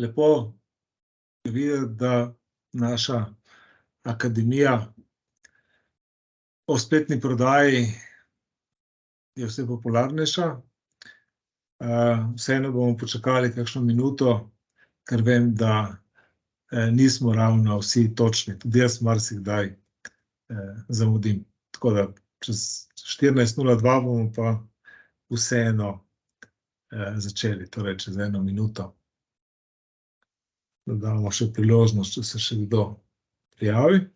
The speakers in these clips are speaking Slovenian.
Lepo je videti, da naša akademija o spletni prodaji je vse popularnejša. Vseeno bomo počakali kakšno minuto, ker vem, da nismo ravno vsi točni. Tudi jaz marsikdaj zamudim. Tako da čez 14:02 bomo pa vseeno začeli, torej čez 1 minuto. Da damo še priložnost, če se še kdo prijavi.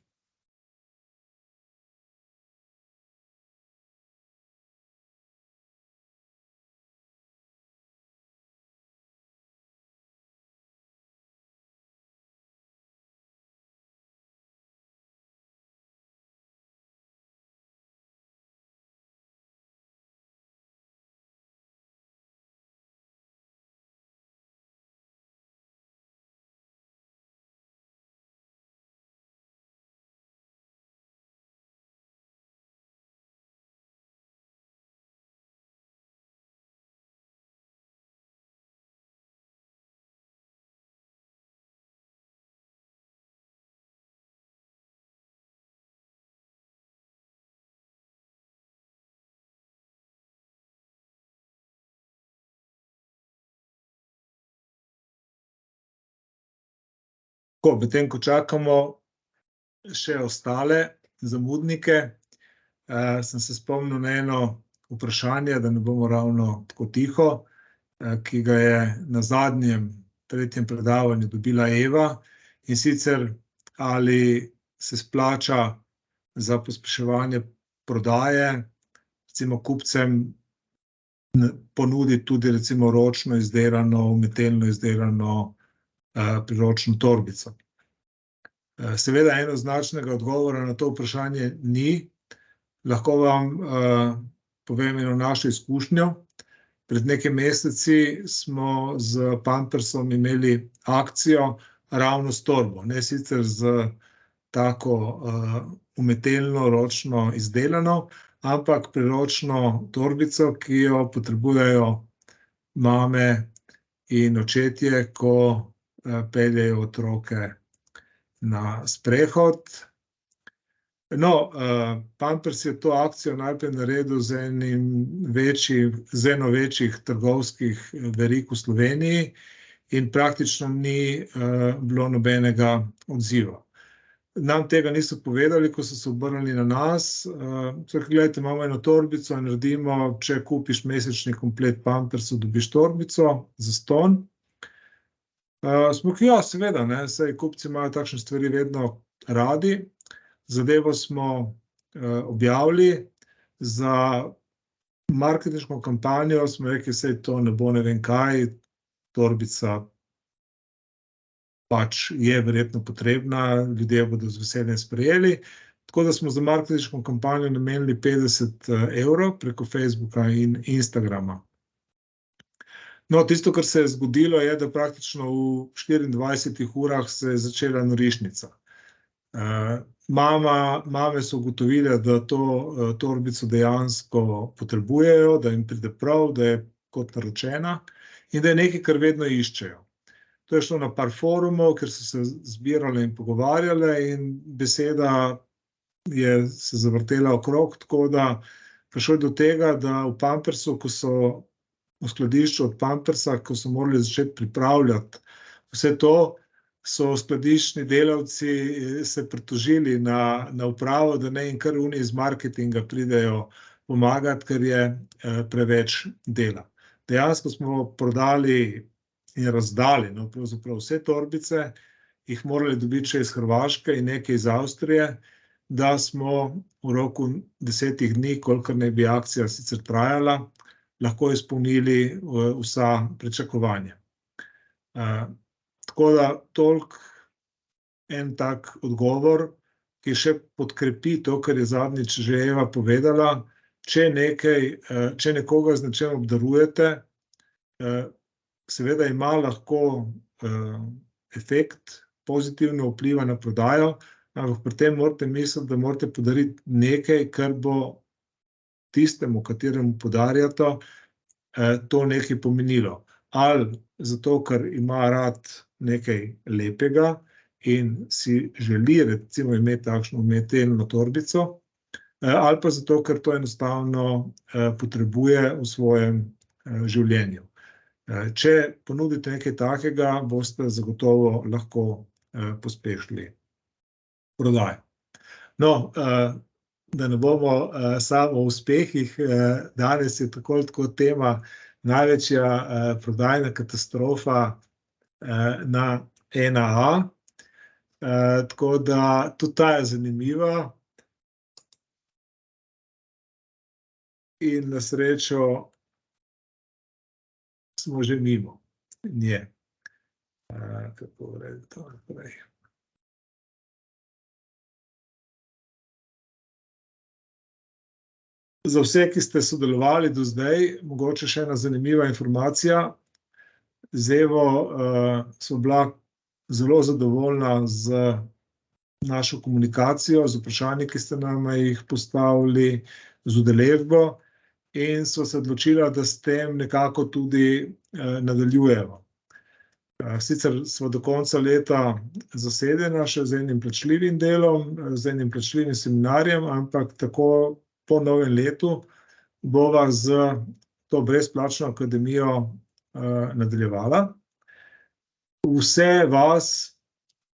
Tako, medtem ko čakamo še ostale zamudnike, sem se spomnil na eno vprašanje, da ne bomo ravno tako tiho, ki ga je na zadnjem, 3. predavanju dobila Eva, in sicer ali se splača za pospeševanje prodaje, recimo kupcem ponuditi tudi recimo ročno izdelano, umetelno izdelano priročno torbico. Seveda enoznačnega odgovora na to vprašanje ni. Lahko vam povem eno našo izkušnjo. Pred nekaj meseci smo s Pampersom imeli akcijo ravno s torbo, ne sicer z tako umetelno, ročno izdelano, ampak priročno torbico, ki jo potrebujejo mame in očetje, ko peljejo otroke na sprehod. No, Pampers je to akcijo najprej naredil z eno večjih trgovskih verig v Sloveniji in praktično ni bilo nobenega odziva. Nam tega niso povedali, ko so se obrnili na nas. Gledajte, imamo eno torbico in naredimo, če kupiš mesečni komplet Pampersov, dobiš torbico zastonj. Smo rekli, ja, seveda, ne, saj kupci imajo takšne stvari vedno radi. Zadevo smo objavili, za marketinško kampanjo smo rekli, saj to ne bo ne vem kaj, torbica pač je verjetno potrebna, ljudje bodo z veseljem sprejeli. Tako da smo za marketinško kampanjo namenili 50 € preko Facebooka in Instagrama. No, tisto, kar se je zgodilo, je, da praktično v 24 urah se je začela norišnica. Mame so ugotovile, da to torbico dejansko potrebujejo, da jim pride prav, da je kot naročena in da je nekaj, kar vedno iščejo. To je šlo na par forumov, ker so se zbirale in pogovarjale in beseda je se zavrtela okrog, tako da prišlo je do tega, da v Pampersu, ko so v skladišču od Pampersa, ko so morali začeti pripravljati vse to, so skladiščni delavci se pritožili na upravo, da ne jim kar oni iz marketinga pridejo pomagati, ker je preveč dela. Dejansko smo prodali in razdali, no, pravzaprav vse torbice, jih morali dobiti še iz Hrvaške in nekaj iz Avstrije, da smo v roku 10 dni, kolikor naj bi akcija sicer trajala, lahko izpolnili vsa pričakovanja. Tako da toliko en tak odgovor, ki še podkrepi to, kar je zadnjič že Eva povedala, če nekoga z nečem obdarujete, seveda ima lahko efekt, pozitivno vpliva na prodajo, ampak pri tem morate misliti, da morate podariti nekaj, kar bo tistemu, kateremu podarjate, to nekaj pomenilo. Ali zato, ker ima rad nekaj lepega in si želi recimo imeti takšno umetelno torbico, ali pa zato, ker to enostavno potrebuje v svojem življenju. Če ponudite nekaj takega, boste zagotovo lahko pospešili prodajo. No, da ne bomo samo o uspehih, danes je tako ali tako tema največja prodajna katastrofa na NAA, tako da tudi ta je zanimiva in na srečo smo že mimo nje. Kako vredi to naprej? Za vse, ki ste sodelovali do zdaj, mogoče še ena zanimiva informacija. Z Evo smo bila zelo zadovoljna z našo komunikacijo, z vprašanji, ki ste nam jih postavili, z udeležbo in sva se odločila, da s tem nekako tudi nadaljujemo. Sicer sva do konca leta zasedena še z enim plačljivim delom, z enim plačljivim seminarjem, ampak tako po novem letu bova z to brezplačno akademijo nadaljevala. Vse vas,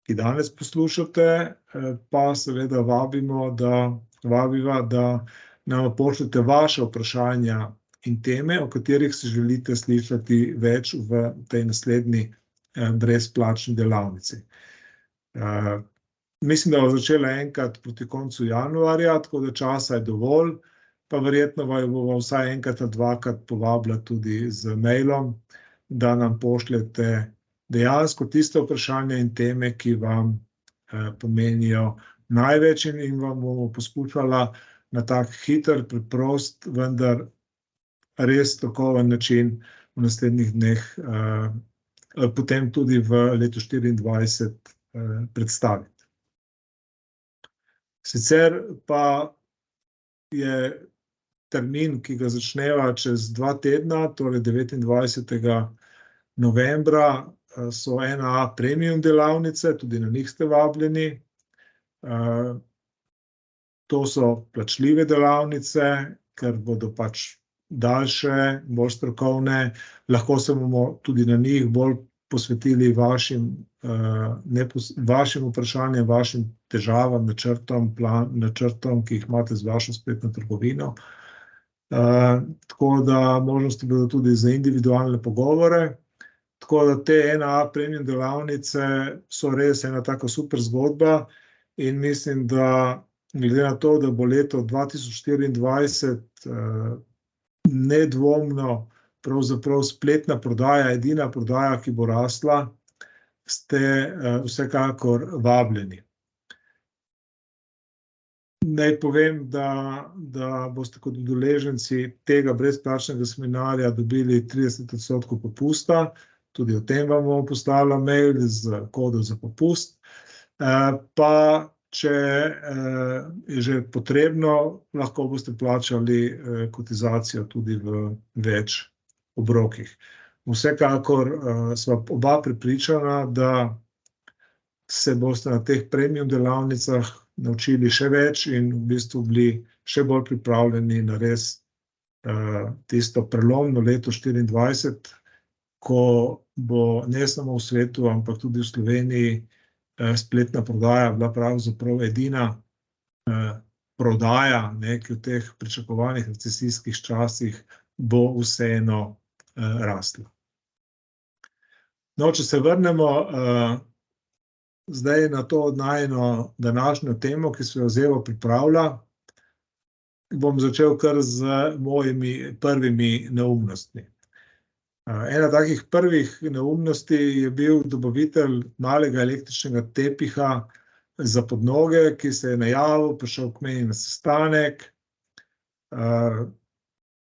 ki danes poslušate, pa seveda vabiva, da nam pošljete vaše vprašanja in teme, o katerih si želite slišati več v tej naslednji brezplačni delavnici. Mislim, da bo začela enkrat proti koncu januarja, tako da časa je dovolj, pa verjetno bo vsaj enkrat ali dvakrat povabila tudi z mailom, da nam pošljete dejansko tiste vprašanja in teme, ki vam pomenijo največ in vam bomo poskušala na tak hiter, preprost, vendar res strokoven način v naslednjih dneh, potem tudi v letu 2024 predstaviti. Sicer pa je termin, ki ga začneva čez 2 tedna, torej 29. novembra, so NAA premium delavnice, tudi na njih ste vabljeni. To so plačljive delavnice, ker bodo pač daljše, bolj strokovne, lahko se bomo tudi na njih bolj posvetili vašim vprašanjem, vašim težavam, načrtom, ki jih imate z vašo spletno trgovino. Tako da možnosti bodo tudi za individualne pogovore. Tako da te NAA premium delavnice so res ena taka super zgodba in mislim, da glede na to, da bo leto 2024 nedvomno pravzaprav spletna prodaja, edina prodaja, ki bo rasla, ste vsekakor vabljeni. Naj povem, da boste kot udeleženci tega brezplačnega seminarja dobili 30% popusta, tudi o tem vam bomo poslala mail z kodom za popust, pa če je že potrebno, lahko boste plačali kotizacijo tudi v več obrokih. Vsekakor sva oba prepričana, da se boste na teh premium delavnicah naučili še več in v bistvu bili še bolj pripravljeni na res tisto prelomno leto 2024, ko bo ne samo v svetu, ampak tudi v Sloveniji spletna prodaja bila pravzaprav edina prodaja, ki v teh pričakovanih recesijskih časih bo vseeno rasla. No, če se vrnemo zdaj na to najino današnjo temo, ki se jo z Evo pripravlja, bom začel kar z mojimi prvimi neumnostmi. Ena takih prvih neumnosti je bil dobavitelj malega električnega tepiha za podnoge, ki se je najavil, prišel k meni na sestanek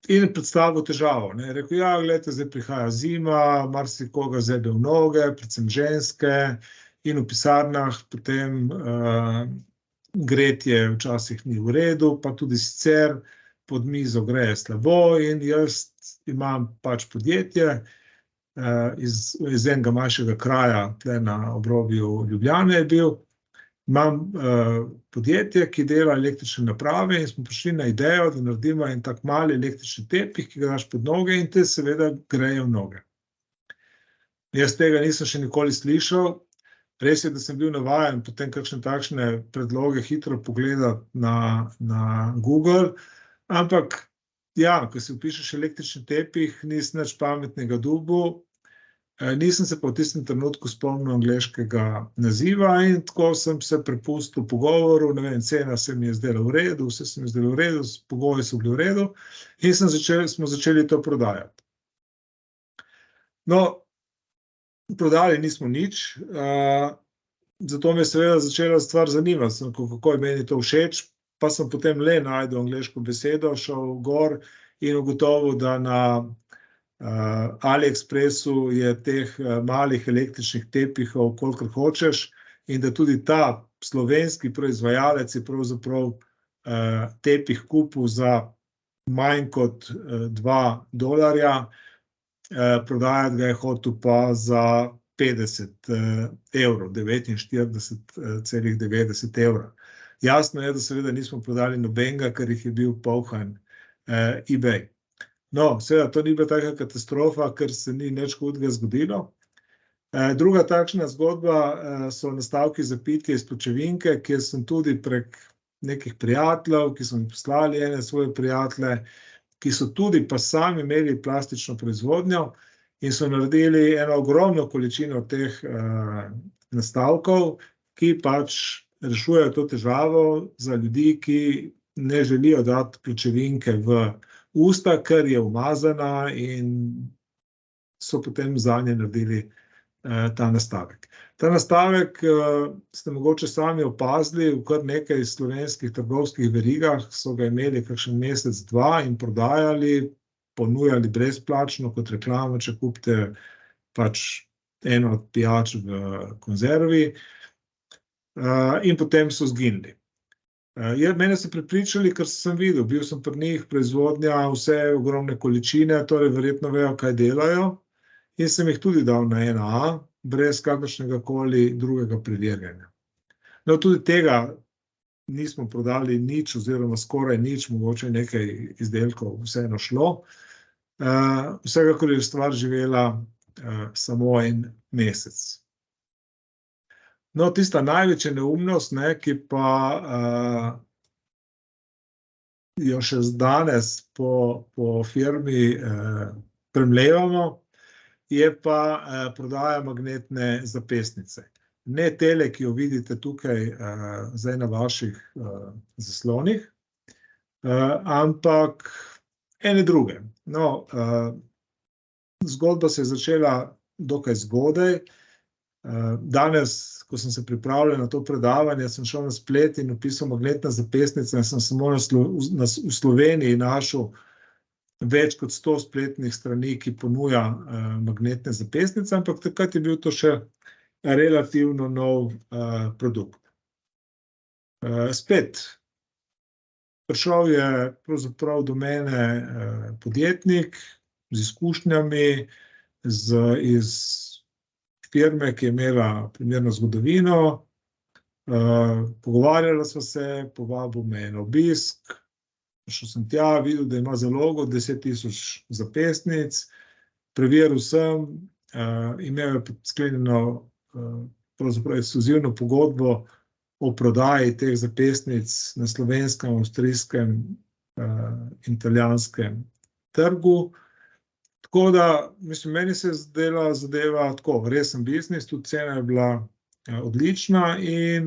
in predstavil težavo. Rekel, ja, gledajte, zdaj prihaja zima, marsikoga zebe v noge, predvsem ženske, in v pisarnah potem gretje včasih ni v redu, pa tudi sicer pod mizo greje slabo in jaz imam pač podjetje iz enega manjšega kraja, tle na obrobju Ljubljane je bil. Imam podjetje, ki dela električne naprave in smo prišli na idejo, da naredimo en tak mali električni tepih, ki ga daš pod noge in te seveda greje v noge. Jaz tega nisem še nikoli slišal. Res je, da sem bil navajen potem kakšne takšne predloge hitro pogledati na Google, ampak ja, ko si vpišeš električni tepih, nisem nič pametnega dobil. Nisem se pa v tistem trenutku spomnil angleškega naziva in tako sem se prepustil pogovoru, ne vem, cena se mi je zdela v redu, vse se mi je zdelo v redu, pogoji so bili v redu in smo začeli to prodajati. No, prodali nismo nič, zato me je seveda začela stvar zanimati, kako je meni to všeč, pa sem potem le našel angleško besedo, šel gor in ugotovil, da na AliExpressu je teh malih električnih tepihov, kolikor hočeš, in da tudi ta slovenski proizvajalec je pravzaprav tepih kupil za manj kot $2, prodajati ga je hotel pa za 50 evrov, 49,90 evra. Jasno je, da seveda nismo prodali nobenega, ker jih je bil polhan eBay. No, seveda, to ni bila taka katastrofa, ker se ni nič hudega zgodilo. Druga takšna zgodba so nastavki za pitje iz pločevinke, kjer sem tudi prek nekih prijateljev, ki so mi poslali ene svoje prijatelje, ki so tudi pa sami imeli plastično proizvodnjo in so naredili eno ogromno količino teh nastavkov, ki pač rešujejo to težavo za ljudi, ki ne želijo dati pločevinke v usta, ker je umazana in so potem zanje naredili ta nastavek. Ta nastavek ste mogoče sami opazili, v kar nekaj slovenskih trgovskih verigah so ga imeli kakšen mesec, dva in prodajali, ponujali brezplačno kot reklamo, če kupite pač eno od pijač v konzervi in potem so zginili. Mene so prepričali, ker sem videl, bil sem pri njih, proizvodnja, vse ogromne količine, torej verjetno vejo, kaj delajo in sem jih tudi dal na 1A, brez kakršnega koli drugega preverjanja. No, tudi tega nismo prodali nič oziroma skoraj nič, mogoče nekaj izdelkov vseeno šlo. Vsekakor je stvar živela samo en mesec. No, tista največja neumnost, ki pa jo še danes po firmi premlevamo, je pa prodaja magnetne zapestnice. Ne tele, ki jo vidite tukaj zdaj na vaših zaslonih, ampak ene druge. No, zgodba se je začela dokaj zgodaj. Danes, ko sem se pripravljal na to predavanje, sem šel na splet in napisal magnetna zapestnica in sem samo v Sloveniji našel več kot 100 spletnih strani, ki ponuja magnetne zapestnice, ampak takrat je bil to še relativno nov produkt. Spet, prišel je pravzaprav do mene podjetnik z izkušnjami, iz firme, ki je imela primerno zgodovino, pogovarjala sva se, povabil me na obisk, šel sem tja, videl, da ima zalogo 10.000 zapestnic, preveril sem, imel je sklenjeno pravzaprav ekskluzivno pogodbo o prodaji teh zapestnic na slovenskem, avstrijskem in italijanskem trgu. Tako da, mislim, meni se je zdela zadeva tako, resen biznis, tudi cena je bila odlična in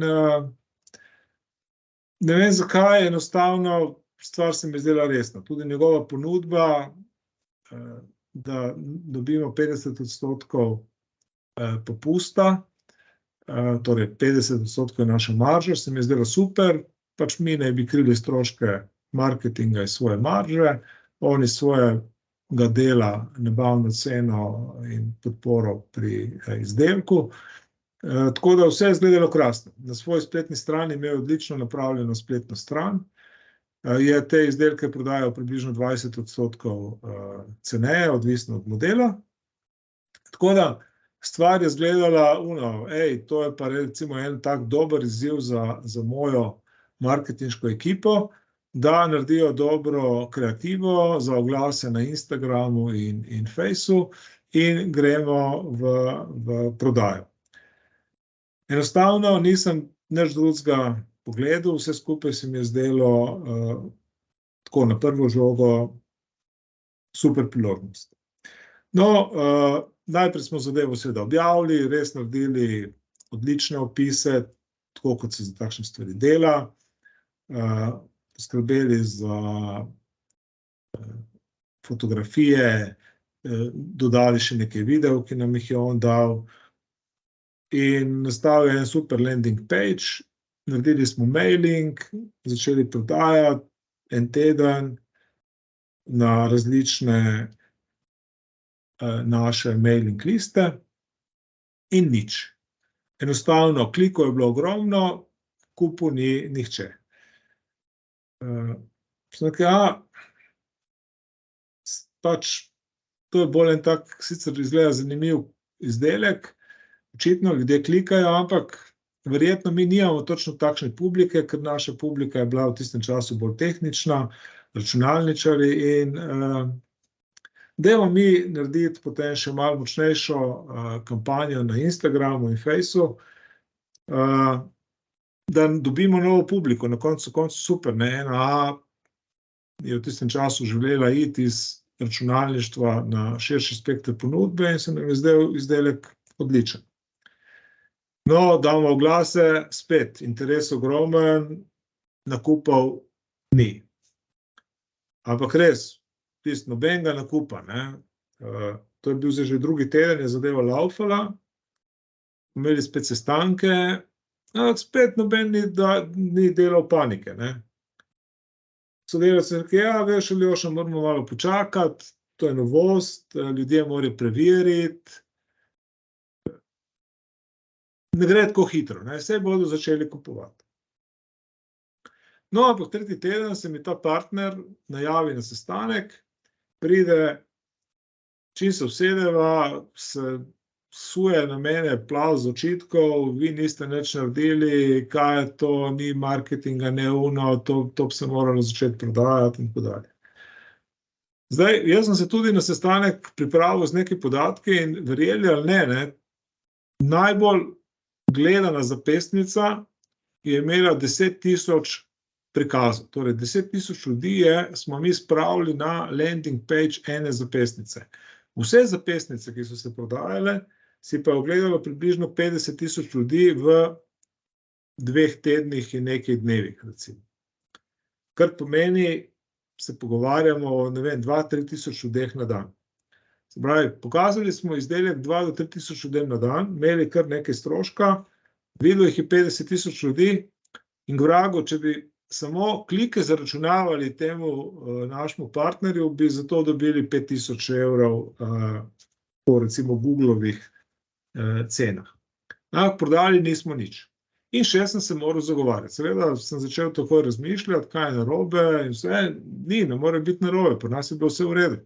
ne vem zakaj, enostavno stvar se mi je zdela resna. Tudi njegova ponudba, da dobimo 50% popusta, torej 50% je naša marža, se mi je zdela super, pač mi naj bi krili stroške marketinga iz svoje marže, oni svojega dela nabavno ceno in podporo pri izdelku. Tako da vse je izgledalo krasno. Na svoji spletni strani imel odlično napravljeno spletno stran, je te izdelke prodajal približno 20% ceneje, odvisno od modela. Tako da stvar je izgledala, to je pa recimo en tak dober izziv za mojo marketinško ekipo, da naredijo dobro kreativo za oglase na Instagramu in Fejsu in gremo v prodajo. Enostavno nisem nič drugega pogledal, vse skupaj se mi je zdelo tako na prvo žogo super priložnost. No, najprej smo zadevo seveda objavili, res naredili odlične opise, tako kot se za takšne stvari dela, poskrbeli za fotografije, dodali še nekaj videov, ki nam jih je on dal, in nastavil en super landing page, naredili smo mailing, začeli prodajati en teden na različne naše mailing liste in nič. Enostavno, klikov je bilo ogromno, kupil ni nihče. Pač to je bolj en tak, sicer izgleda zanimiv izdelek, očitno ljudje klikajo, ampak verjetno mi nimamo točno takšne publike, ker naša publika je bila v tistem času bolj tehnična, računalničarji, in dajmo mi narediti potem še malo močnejšo kampanjo na Instagramu in Fejsu, da dobimo novo publiko, na koncu super, ne, NA je v tistem času želela iti iz računalništva na širši spekter ponudbe in se nam je zdel izdelek odličen. No, damo oglase, spet, interes ogromen, nakupov ni. Ampak res, tisto nobenega nakupa, ne. To je bil zdaj že drugi teden, je zadeva laufala, imeli spet sestanke, ampak spet noben ni delal panike, ne. Sodelavci so rekli, veš, Aljoša, moramo malo počakati, to je novost, ljudje morajo preveriti. Ne gre tako hitro, ne, saj bodo začeli kupovati. No, ampak tretji teden se mi ta partner najavi na sestanek, pride, čim se usedeva, se suje na mene plaz očitkov, vi niste nič naredili, kaj je to, ni marketinga, ne to bi se moralo začeti prodajati in tako dalje. Zdaj, jaz sem se tudi na sestanek pripravil z nekaj podatki in verjeli ali ne, najbolj gledana zapestnica je imela 10.000 prikazov. Torej, 10.000 ljudi smo mi spravili na landing page ene zapestnice. Vse zapestnice, ki so se prodajale, si pa ogledalo približno 50.000 ljudi v 2 tednih in nekaj dnevih, recimo. Kar pomeni, se pogovarjamo o, 2-3 tisoč ljudeh na dan. Se pravi, pokazali smo izdelek 2 do 3 tisoč ljudem na dan, imeli kar nekaj stroška, videlo jih je 50.000 ljudi in vrago, če bi samo klike zaračunavali temu našemu partnerju, bi za to dobili 5.000 evrov po recimo Googlovih cenah. Ampak prodali nismo nič. In še sem se moral zagovarjati. Seveda sem začel tako razmišljati, kaj je narobe in vse, ne more biti narobe, pri nas je bilo vse v redu,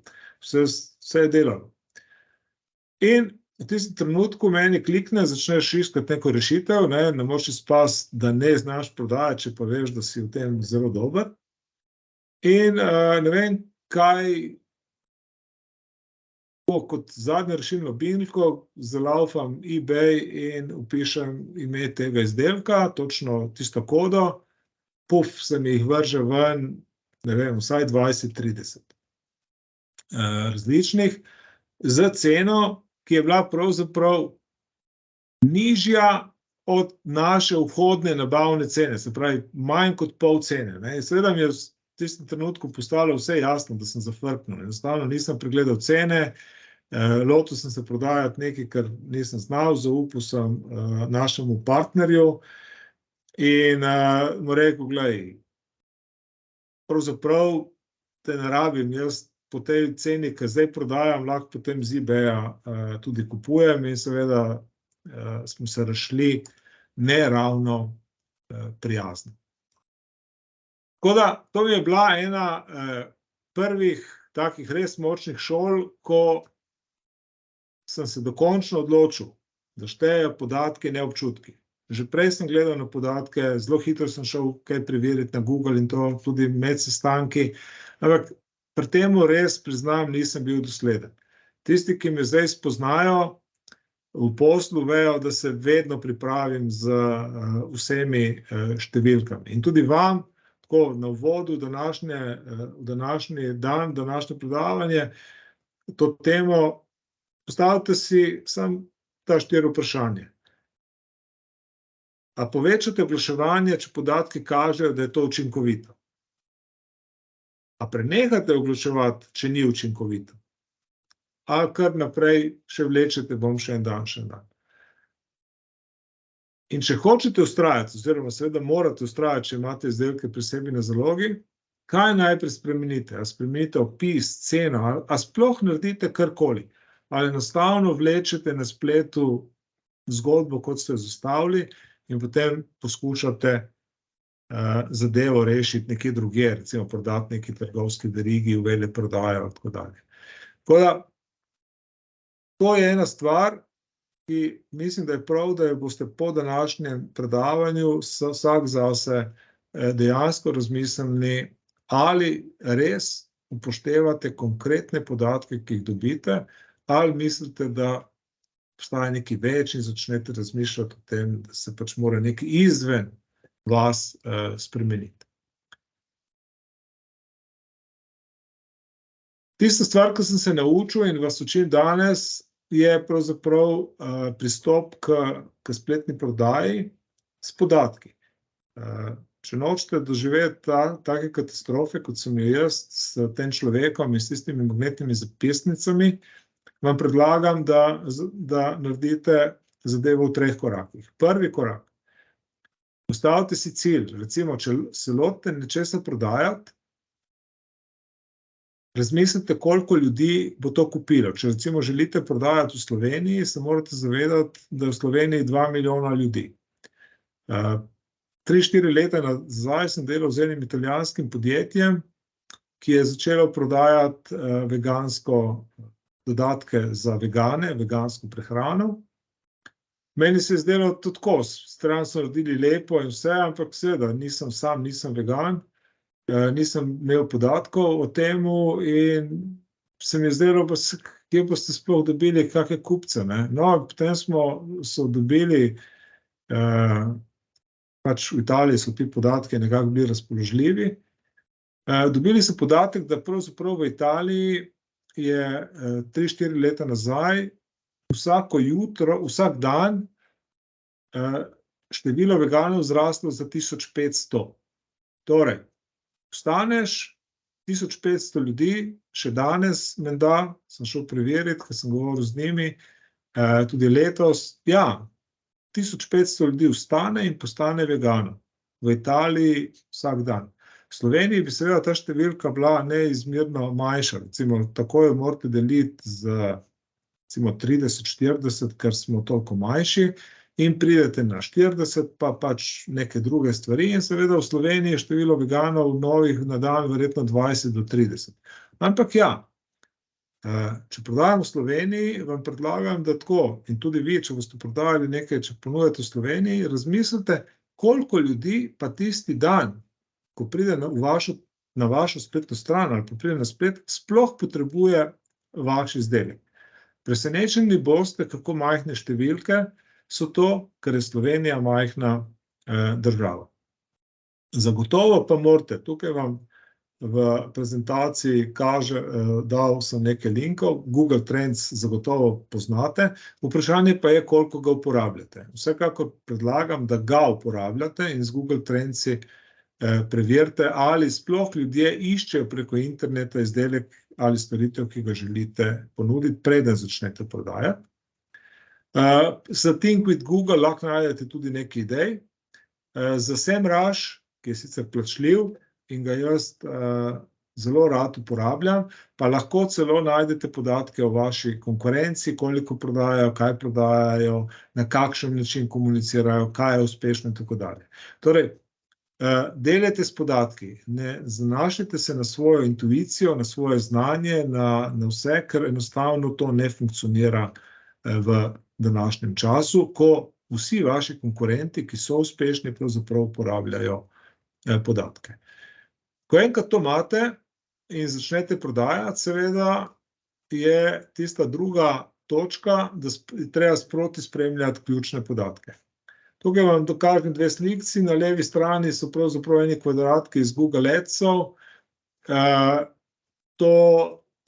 vse je delalo. In v tistem trenutku meni klikne, začneš iskati neko rešitev, ne moreš izpasti, da ne znaš prodajati, če pa veš, da si v tem zelo dober. In ne vem, kaj, kot zadnjo rešilno binko, zalaufam eBay in vpišem ime tega izdelka, točno tisto kodo, se mi jih vrže ven, ne vem, vsaj 20-30 različnih, z ceno, ki je bila pravzaprav nižja od naše vhodne nabavne cene, se pravi, manj kot pol cene, ne. Seveda mi je v tistem trenutku postalo vse jasno, da sem zafrknil, enostavno nisem pregledal cene, lotil sem se prodajati nekaj, kar nisem znal, zaupal sem našemu partnerju in mu rekel, glej, pravzaprav te ne rabim, jaz po tej ceni, ki zdaj prodajam, lahko potem z eBaya tudi kupujem in seveda smo se razšli ne ravno prijazno. Tako da, to mi je bila ena prvih takih res močnih šol, ko sem se dokončno odločil, da štejejo podatki, ne občutki. Že prej sem gledal na podatke, zelo hitro sem šel kaj preveriti na Google in to tudi med sestanki, ampak pri temu res priznam, nisem bil dosleden. Tisti, ki me zdaj spoznajo v poslu, vejo, da se vedno pripravim z vsemi številkami. In tudi vam, tako na uvodu današnji dan, današnje predavanje, to temo, postavite si samo ta 4 vprašanje. A povečate oglaševanje, če podatki kažejo, da je to učinkovito? A prenehate oglaševati, če ni učinkovito? A kar naprej še vlečete, bom še en dan. In če hočete vztrajati, oziroma seveda morate vztrajati, če imate izdelke pri sebi na zalogi, kaj najprej spremenite? A spremenite opis, ceno, a sploh naredite karkoli? Ali enostavno vlečete na spletu zgodbo, kot ste jo zastavili, in potem poskušate zadevo rešiti nekje drugje, recimo prodati neki trgovski verigi, v veleprodajo in tako dalje. Tako da, to je ena stvar, ki mislim, da je prav, da jo boste po današnjem predavanju vsak zase dejansko razmislili, ali res upoštevate konkretne podatke, ki jih dobite, ali mislite, da obstaja nekaj več in začnete razmišljati o tem, da se pač mora nekaj izven vas spremeniti. Tista stvar, ki sem se naučil in vas učim danes, je pravzaprav pristop k spletni prodaji s podatki. Če nočete doživeti take katastrofe, kot sem jo jaz s tem človekom in s tistimi magnetnimi zapisnicami, vam predlagam, da naredite zadevo v 3 korakih. Prvi korak. Postavite si cilj. Recimo, če se lotite nečesa prodajati, razmislite, koliko ljudi bo to kupilo. Če recimo želite prodajati v Sloveniji, se morate zavedati, da je v Sloveniji 2 milijona ljudi. 3-4 leta nazaj sem delal z enim italijanskim podjetjem, ki je začelo prodajati vegansko dodatke za vegane, vegansko prehrano. Meni se je zdelo tudi tako, stran so naredili lepo in vse, ampak seveda nisem vegan, nisem imel podatkov o temu in se mi je zdelo, kje boste sploh dobili kakšne kupce, ne? No, potem so dobili, pač v Italiji so ti podatki nekako bili razpoložljivi, dobili so podatek, da pravzaprav v Italiji je 3-4 leta nazaj vsako jutro, vsak dan število veganov zraslo za 1500. Torej, vstaneš, 1500 ljudi, še danes, menda, sem šel preveriti, ker sem govoril z njimi, tudi letos, ja, 1500 ljudi vstane in postane vegano. V Italiji vsak dan. V Sloveniji bi seveda ta številka bila neizmerno manjša, recimo tako jo morate deliti z recimo 30-40, ker smo toliko manjši in pridete na 40, pa pač neke druge stvari in seveda v Sloveniji je število veganov novih na dan verjetno 20 do 30. Ampak ja, če prodajam v Sloveniji, vam predlagam, da tako, in tudi vi, če boste prodajali nekaj, če ponujete v Sloveniji, razmislite, koliko ljudi pa tisti dan, ko pride na vašo spletno stran ali pa pride na splet, sploh potrebuje vaš izdelek. Presenečeni boste, kako majhne številke so to, ker je Slovenija majhna država. Zagotovo pa morate, tukaj vam v prezentaciji dal sem nekaj linkov, Google Trends zagotovo poznate, vprašanje pa je, koliko ga uporabljate. Vsekakor predlagam, da ga uporabljate in z Google Trendsi preverite, ali sploh ljudje iščejo preko interneta izdelek ali storitev, ki ga želite ponuditi, preden začnete prodajati. Za Think with Google lahko najdete tudi nekaj idej. Za SEMrush, ki je sicer plačljiv in ga jaz zelo rad uporabljam, pa lahko celo najdete podatke o vaši konkurenci, koliko prodajajo, kaj prodajajo, na kakšen način komunicirajo, kaj je uspešno in tako dalje. Torej, delajte s podatki, ne zanašajte se na svojo intuicijo, na svoje znanje, na vse, ker enostavno to ne funkcionira v današnjem času, ko vsi vaši konkurenti, ki so uspešni, pravzaprav uporabljajo podatke. Ko enkrat to imate in začnete prodajati, seveda je tista druga točka, da treba sproti spremljati ključne podatke. Tukaj vam dokažem dve slikci, na levi strani so pravzaprav eni kvadratki iz Google Adsov. To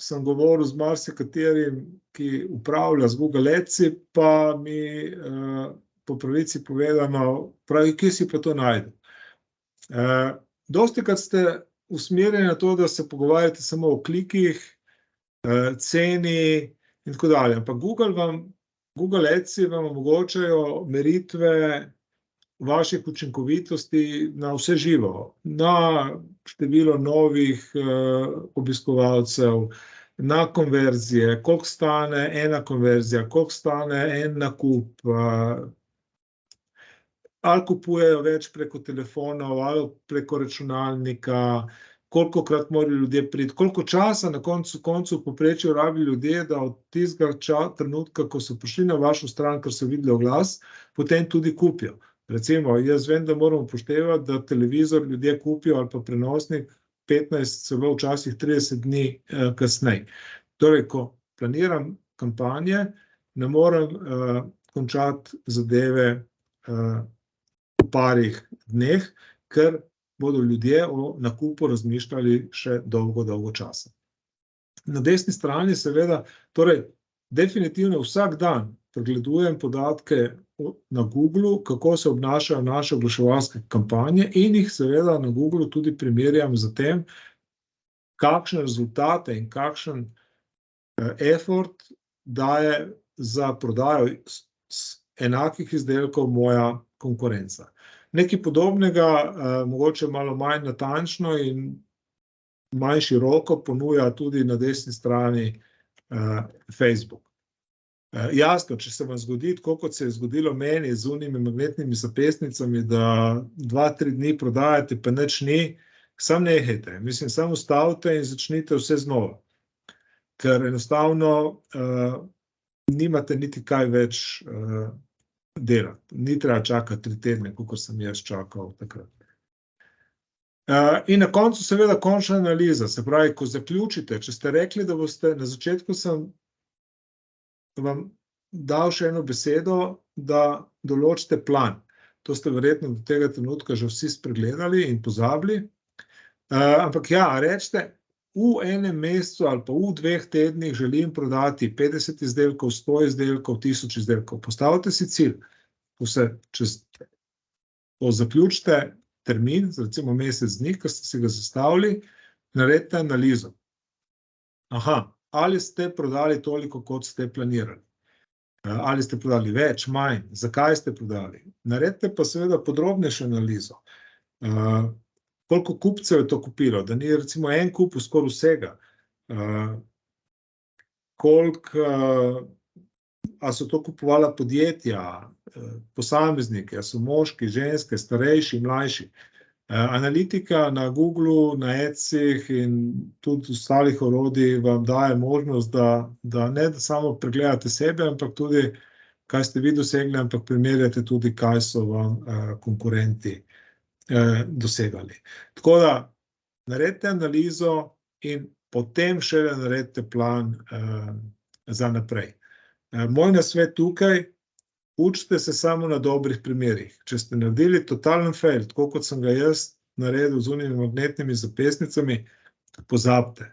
sem govoril z marsikaterim, ki upravlja z Google Adsi, pa mi po pravici povedano, pravi, kje si pa to najde. Dostikrat ste usmerjeni na to, da se pogovarjate samo o klikih, ceni in tako dalje. Ampak Google Adsi vam omogočajo meritve vaših učinkovitosti na vse živo, na število novih obiskovalcev, na konverzije, koliko stane ena konverzija, koliko stane en nakup, ali kupujejo več preko telefonov, ali preko računalnika, kolikokrat morajo ljudje priti, koliko časa na koncu povprečju rabijo ljudje, da od tistega trenutka, ko so prišli na vašo stran, ker so videli oglas, potem tudi kupijo. Recimo, jaz vem, da moramo upoštevati, da televizor ljudje kupijo ali pa prenosnik 15, celo včasih 30 dni kasneje. Torej, ko planiram kampanje, ne morem končati zadeve v parih dneh, ker bodo ljudje o nakupu razmišljali še dolgo časa. Na desni strani seveda, torej definitivno vsak dan pregledujem podatke na Googlu, kako se obnašajo naše oglaševalske kampanje in jih seveda na Googlu tudi primerjam z tem, kakšne rezultate in kakšen effort daje za prodajo enakih izdelkov moja konkurenca. Nekaj podobnega, mogoče malo manj natančno in manj široko ponuja tudi na desni strani Facebook. Jasno, če se vam zgodi, tako kot se je zgodilo meni z unimi magnetnimi zapestnicami, da 2-3 dni prodajate, pa nič ni, samo nehajte. Mislim, samo ustavite in začnite vse znova. Ker enostavno nimate niti kaj več delati. Ni treba čakati 3 tedne, kot sem jaz čakal takrat. In na koncu seveda končna analiza. Se pravi, ko zaključite, če ste rekli, da boste, na začetku sem vam dal še eno besedo, da določite plan. To ste verjetno do tega trenutka že vsi spregledali in pozabili. Ampak ja, rečete, v enem mesecu ali pa v 2 tednih želim prodati 50 izdelkov, 100 izdelkov, 1000 izdelkov. Postavite si cilj. Zaključite termin, recimo mesec dni, ko ste si ga zastavili, naredite analizo. Ali ste prodali toliko, kot ste planirali? Ali ste prodali več, manj? Zakaj ste prodali? Naredite pa seveda podrobnejšo analizo. Koliko kupcev je to kupilo? Da ni recimo en kupil skoraj vsega. A so to kupovala podjetja, posamezniki, a so moški, ženske, starejši, mlajši? Analitika na Googlu, na Adsih in tudi ostalih orodij vam daje možnost, da ne samo pregledate sebe, ampak tudi, kaj ste vi dosegli, ampak primerjate tudi, kaj so vam konkurenti dosegali. Tako da, naredite analizo in potem šele naredite plan za naprej. Moj nasvet tukaj, učite se samo na dobrih primerih. Če ste naredili totalen fail, tako kot sem ga jaz naredil z unimi magnetnimi zapestnicami, pozabite.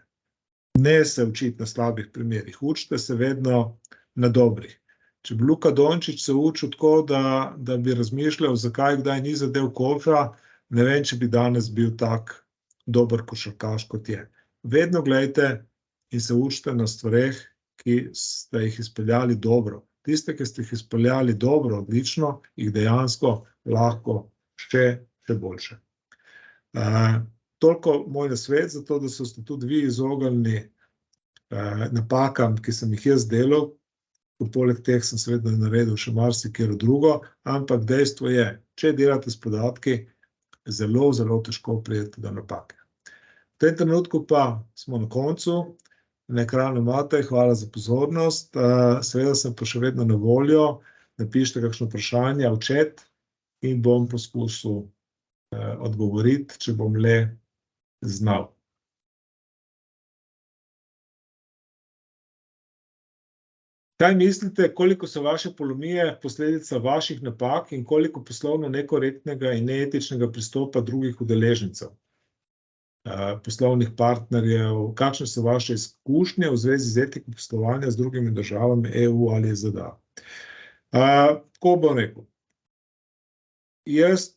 Ne se učiti na slabih primerih, učite se vedno na dobrih. Če bi Luka Dončić se učil tako, da bi razmišljal, zakaj kdaj ni zadev koša, ne vem, če bi danes bil tak dober košarkaš, kot je. Vedno gledajte in se učite na stvareh, ki ste jih izpeljali dobro. Tiste, ki ste jih izpeljali dobro, odlično, jih dejansko lahko še boljše. Toliko moj nasvet, zato da so ste tudi vi izognili napakam, ki sem jih jaz delal. Poleg teh sem seveda naredil še marsikatero drugo, ampak dejstvo je, če delate s podatki, zelo težko prijeti do napake. V tem trenutku pa smo na koncu. na ekranu imate, hvala za pozornost. Seveda sem pa še vedno na voljo, napišite kakšno vprašanje v chat in bom poskusil odgovoriti, če bom le znal. Kaj mislite, koliko so vaše polomije posledica vaših napak in koliko poslovno nekorektnega in neetičnega pristopa drugih udeležencev, poslovnih partnerjev? Kakšne so vaše izkušnje v zvezi z etiko poslovanja z drugimi državami EU ali ZDA? Tako bom rekel. Jaz,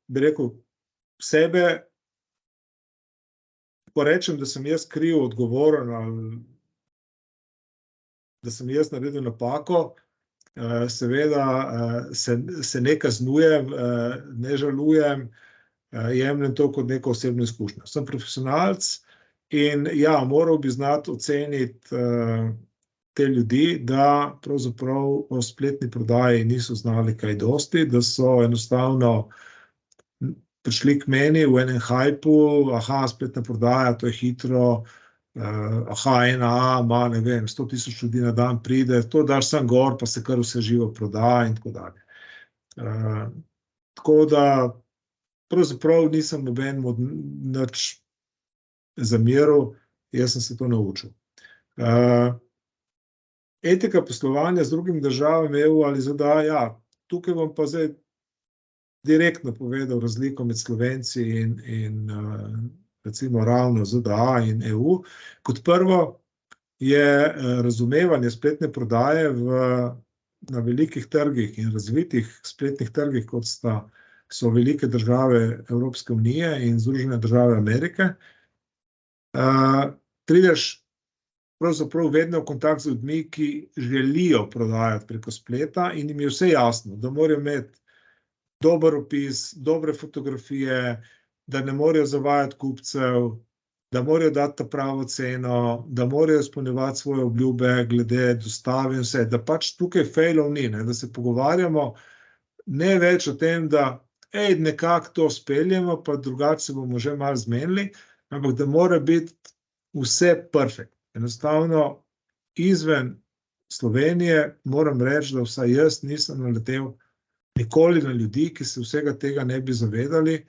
bi rekel, sebe, ko rečem, da sem jaz kriv, odgovoren ali da sem jaz naredil napako, seveda se ne kaznujem, ne žalujem, jemljem to kot neko osebno izkušnjo. Sem profesionalec in ja, moral bi znati oceniti te ljudi, da pravzaprav o spletni prodaji niso znali kaj dosti, da so enostavno prišli k meni v enem hajpu, aha, spletna prodaja, to je hitro, NA ima, ne vem, 100,000 ljudi na dan pride, to daš sam gor, pa se kar vse živo prodaja in tako dalje. Tako da, pravzaprav nisem nobenemu nič zameril, jaz sem se to naučil. Etika poslovanja z drugimi državami EU ali ZDA, ja, tukaj bom pa zdaj direktno povedal razliko med Slovenci in recimo ravno ZDA in EU. Kot prvo je razumevanje spletne prodaje na velikih trgih in razvitih spletnih trgih, kot so velike države Evropske unije in Združene države Amerike. Prideš pravzaprav vedno v kontakt z ljudmi, ki želijo prodajati preko spleta in jim je vse jasno, da morajo imeti dober opis, dobre fotografije, da ne morejo zavajati kupcev, da morajo dati ta pravo ceno, da morajo izpolnjevati svoje obljube glede dostave in vse, da pač tukaj failov ni, da se pogovarjamo ne več o tem, da nekako to speljemo, pa drugače se bomo že malo zmenili, ampak da mora biti vse perfekt. Enostavno izven Slovenije moram reči, da vsaj jaz nisem naletel nikoli na ljudi, ki se vsega tega ne bi zavedali,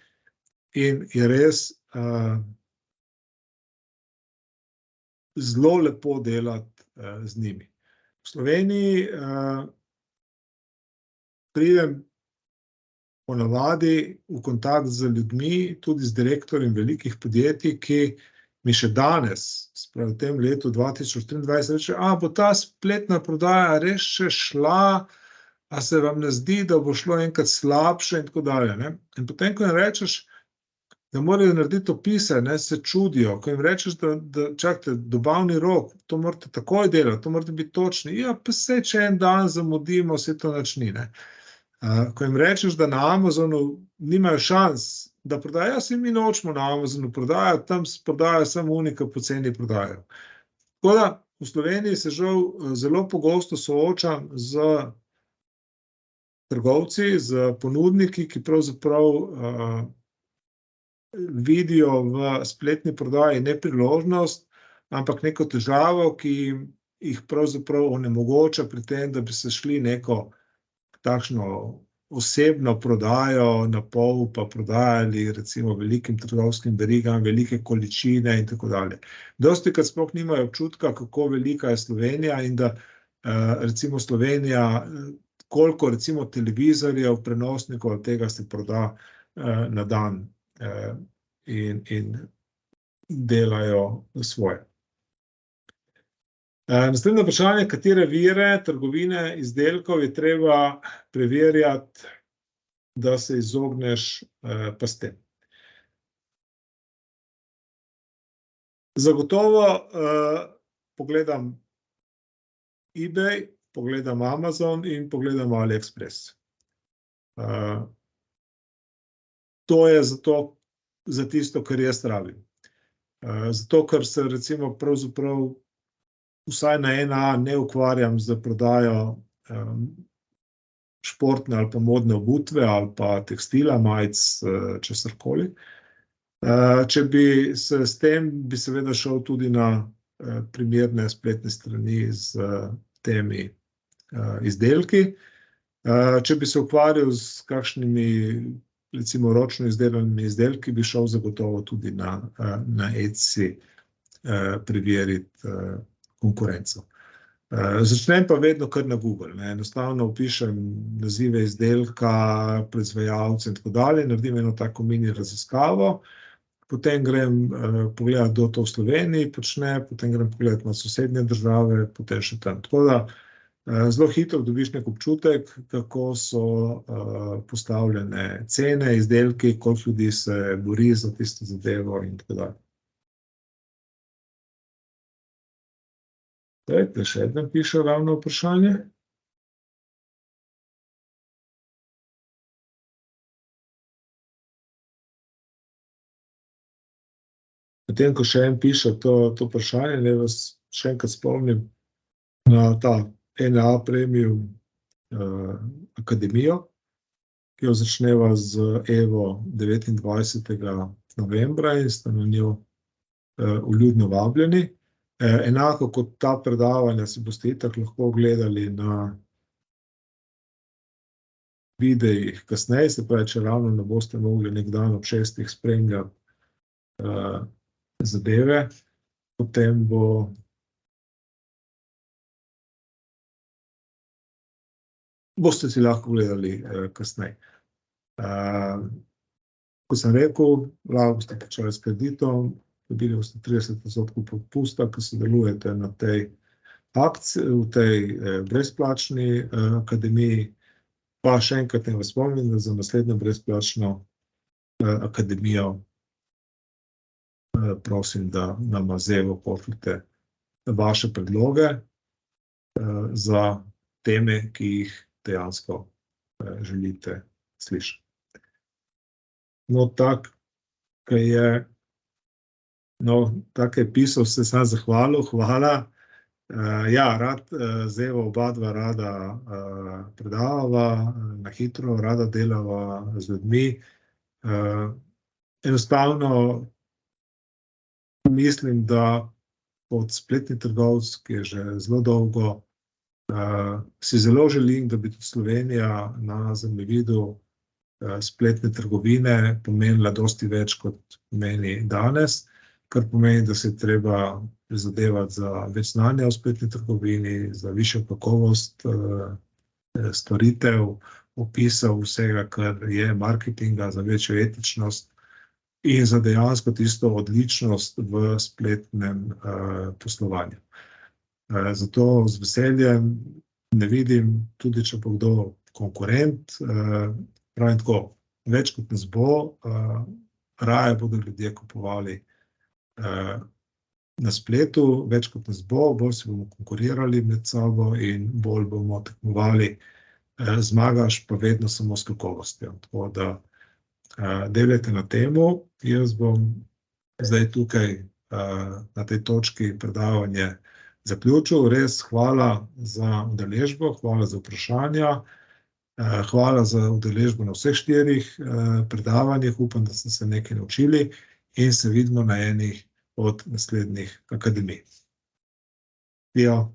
in je res zelo lepo delati z njimi. V Sloveniji pridem ponavadi v kontakt z ljudmi, tudi z direktorjem velikih podjetij, ki mi še danes, v tem letu 2023, reče, bo ta spletna prodaja res še šla, a se vam ne zdi, da bo šlo enkrat slabše in tako dalje. In potem, ko jim rečeš, da morajo narediti opise, se čudijo. Ko jim rečeš, da čakajte, dobavni rok, to morate takoj delati, to morate biti točni. Ja, pa saj, če en dan zamudimo, se to nič ni. Ko jim rečeš, da na Amazonu nimajo šans, da prodajajo, si mi nočemo na Amazonu prodajati, tam prodajajo samo unika poceni prodajajo. Tako da v Sloveniji se žal zelo pogosto soočam z trgovci, z ponudniki, ki pravzaprav vidijo v spletni prodaji ne priložnost, ampak neko težavo, ki jih pravzaprav onemogoča pri tem, da bi se šli neko takšno osebno prodajo na pol, pa prodajali recimo velikim trgovskim verigam, velike količine in tako dalje. Dostikrat sploh nimajo občutka, kako velika je Slovenija in da recimo Slovenija, koliko recimo televizorjev, prenosnikov tega se proda na dan in delajo svoje. Naslednje vprašanje, katere vire, trgovine, izdelkov je treba preverjati, da se izogneš pastem. Zagotovo pogledam eBay, pogledam Amazon in pogledam AliExpress. To je za tisto, kar jaz rabim. Zato, ker se recimo pravzaprav vsaj na NA ne ukvarjam z prodajo športne ali pa modne obutve ali pa tekstila, majic, česarkoli. Če bi se s tem, bi seveda šel tudi na primerne spletne strani z temi izdelki. Če bi se ukvarjal s kakšnimi, recimo, ročno izdelanimi izdelki, bi šel zagotovo tudi na Etsy preveriti konkurenco. Začnem pa vedno kar na Google, ne. Enostavno vpišem nazive izdelka, proizvajalce in tako dalje, naredim eno tako mini raziskavo, potem grem pogledat, kdo to v Sloveniji počne, potem grem pogledat na sosednje države, potem še tam. Tako da zelo hitro dobiš nek občutek, kako so postavljene cene, izdelki, koliko ljudi se bori za tisto zadevo in tako dalje. Dajte, še eden piše ravno vprašanje. Potem, ko še en piše to vprašanje, naj vas še enkrat spomnim na ta NA Premium akademijo, ki jo začneva z Evo 29. novembra in ste na njo vljudno vabljeni. Enako kot ta predavanja si boste itak lahko gledali na videih kasneje, se pravi, če ravno ne boste mogli nek dan ob 6. spremljati zadeve, potem boste si lahko gledali kasneje. Kot sem rekel, lahko boste plačali s kreditom, dobili boste 30% popusta, ko sodelujete na tej akciji, v tej brezplačni akademiji. Pa še enkrat naj vas spomnim, da za naslednjo brezplačno akademijo prosim, da nama z Evo pošljete vaše predloge za teme, ki jih dejansko želite slišati. No, tako je pisal, se sam zahvalil, hvala. Ja, rad z Evo oba dva rada predavava, na hitro, rada delava z ljudmi. Enostavno mislim, da kot spletni trgovec, ki je že zelo dolgo, si zelo želim, da bi tudi Slovenija na zemljevidu spletne trgovine pomenila dosti več, kot pomeni danes, kar pomeni, da se je treba prizadevati za več znanja o spletni trgovini, za višjo kakovost storitev, opisov vsega, kar je marketinga, za večjo etičnost in za dejansko tisto odličnost v spletnem poslovanju. Zato z veseljem ne vidim, tudi če bo kdo konkurent, pravim tako, več kot nas bo, raje bodo ljudje kupovali na spletu, več kot nas bo, bolj si bomo konkurirali med sabo in bolj bomo tekmovali, zmagaš pa vedno samo s kakovostjo. Tako da delajte na temu, jaz bom zdaj tukaj na tej točki predavanje zaključil. Res hvala za udeležbo, hvala za vprašanja, hvala za udeležbo na vseh 4 predavanjih, upam, da ste se nekaj naučili in se vidimo na enih od naslednjih akademij. Ja.